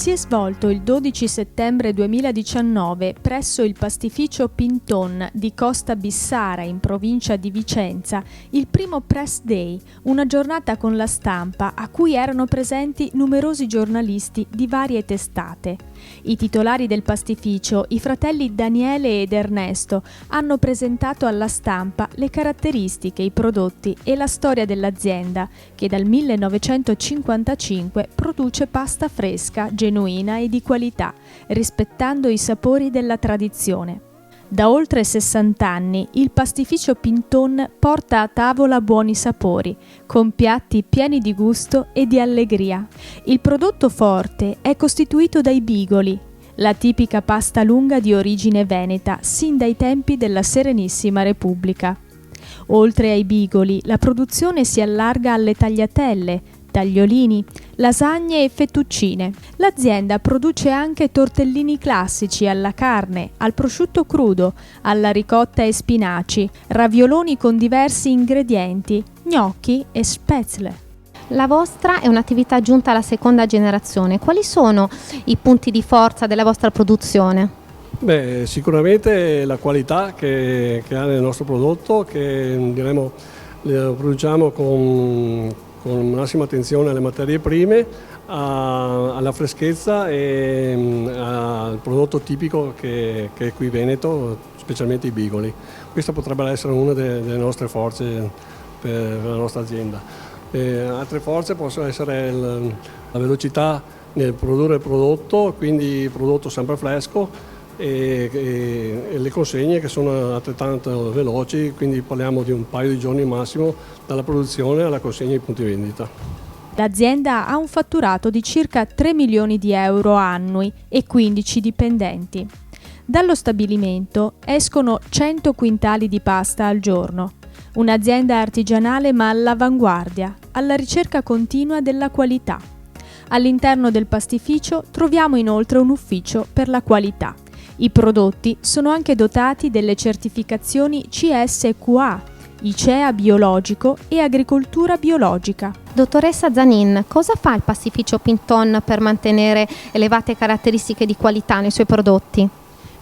Si è svolto il 12 settembre 2019 presso il pastificio Pinton di Costa Bissara in provincia di Vicenza il primo Press Day, una giornata con la stampa a cui erano presenti numerosi giornalisti di varie testate. I titolari del pastificio, i fratelli Daniele ed Ernesto, hanno presentato alla stampa le caratteristiche, i prodotti e la storia dell'azienda che dal 1955 produce pasta fresca, genuina e di qualità, rispettando i sapori della tradizione. Da oltre 60 anni il pastificio Pinton porta a tavola buoni sapori, con piatti pieni di gusto e di allegria. Il prodotto forte è costituito dai bigoli, la tipica pasta lunga di origine veneta sin dai tempi della Serenissima Repubblica. Oltre ai bigoli, la produzione si allarga alle tagliatelle, tagliolini, lasagne e fettuccine. L'azienda produce anche tortellini classici alla carne, al prosciutto crudo, alla ricotta e spinaci, ravioloni con diversi ingredienti, gnocchi e spätzle. La vostra è un'attività giunta alla seconda generazione. Quali sono i punti di forza della vostra produzione? Sicuramente la qualità che ha nel nostro prodotto, che diremo lo produciamo con massima attenzione alle materie prime, alla freschezza e al prodotto tipico che è qui Veneto, specialmente i bigoli. Questa potrebbe essere una delle nostre forze per la nostra azienda. Altre forze possono essere la velocità nel produrre il prodotto, quindi prodotto sempre fresco, e le consegne che sono altrettanto veloci, quindi parliamo di un paio di giorni massimo dalla produzione alla consegna ai punti vendita. L'azienda ha un fatturato di circa 3 milioni di euro annui e 15 dipendenti. Dallo stabilimento escono 100 quintali di pasta al giorno. Un'azienda artigianale ma all'avanguardia, alla ricerca continua della qualità. All'interno del pastificio troviamo inoltre un ufficio per la qualità. I prodotti sono anche dotati delle certificazioni CSQA, ICEA biologico e agricoltura biologica. Dottoressa Zanin, cosa fa il pastificio Pinton per mantenere elevate caratteristiche di qualità nei suoi prodotti?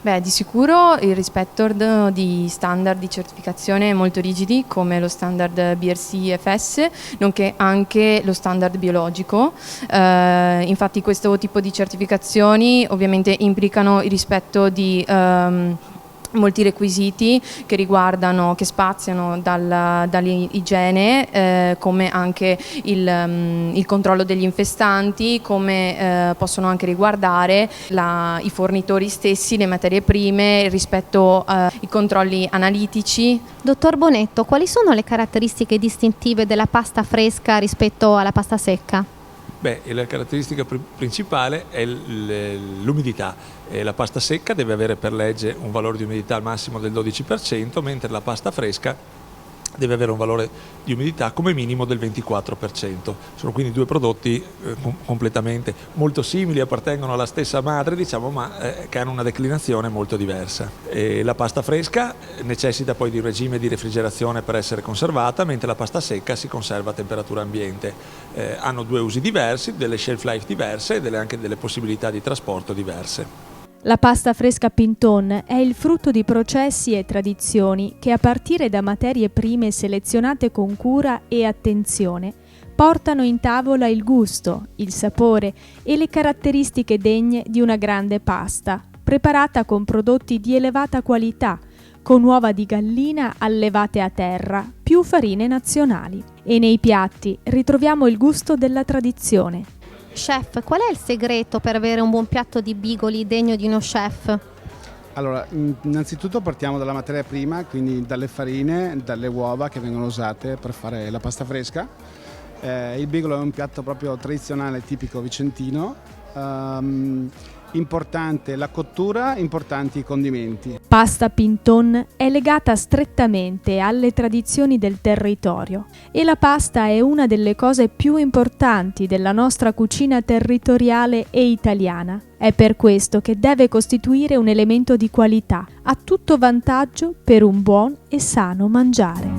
Di sicuro il rispetto di standard di certificazione molto rigidi come lo standard BRC FS, nonché anche lo standard biologico. Infatti questo tipo di certificazioni ovviamente implicano il rispetto di molti requisiti che spaziano dall'igiene, come anche il controllo degli infestanti, come possono anche riguardare i fornitori stessi, le materie prime, rispetto ai controlli analitici. Dottor Bonetto, quali sono le caratteristiche distintive della pasta fresca rispetto alla pasta secca? La caratteristica principale è l'umidità. La pasta secca deve avere per legge un valore di umidità al massimo del 12%, mentre la pasta fresca deve avere un valore di umidità come minimo del 24%. Sono quindi due prodotti completamente molto simili, appartengono alla stessa madre, ma che hanno una declinazione molto diversa. La pasta fresca necessita poi di un regime di refrigerazione per essere conservata, mentre la pasta secca si conserva a temperatura ambiente. Hanno due usi diversi, delle shelf life diverse e anche delle possibilità di trasporto diverse. La pasta fresca Pinton è il frutto di processi e tradizioni che, a partire da materie prime selezionate con cura e attenzione, portano in tavola il gusto, il sapore e le caratteristiche degne di una grande pasta, preparata con prodotti di elevata qualità, con uova di gallina allevate a terra, più farine nazionali. E nei piatti ritroviamo il gusto della tradizione. Chef, qual è il segreto per avere un buon piatto di bigoli degno di uno chef? Allora, innanzitutto partiamo dalla materia prima, quindi dalle farine, dalle uova che vengono usate per fare la pasta fresca. Il bigolo è un piatto proprio tradizionale, tipico vicentino. Importante la cottura, importanti i condimenti. Pasta Pinton è legata strettamente alle tradizioni del territorio e la pasta è una delle cose più importanti della nostra cucina territoriale e italiana. È per questo che deve costituire un elemento di qualità, a tutto vantaggio per un buon e sano mangiare.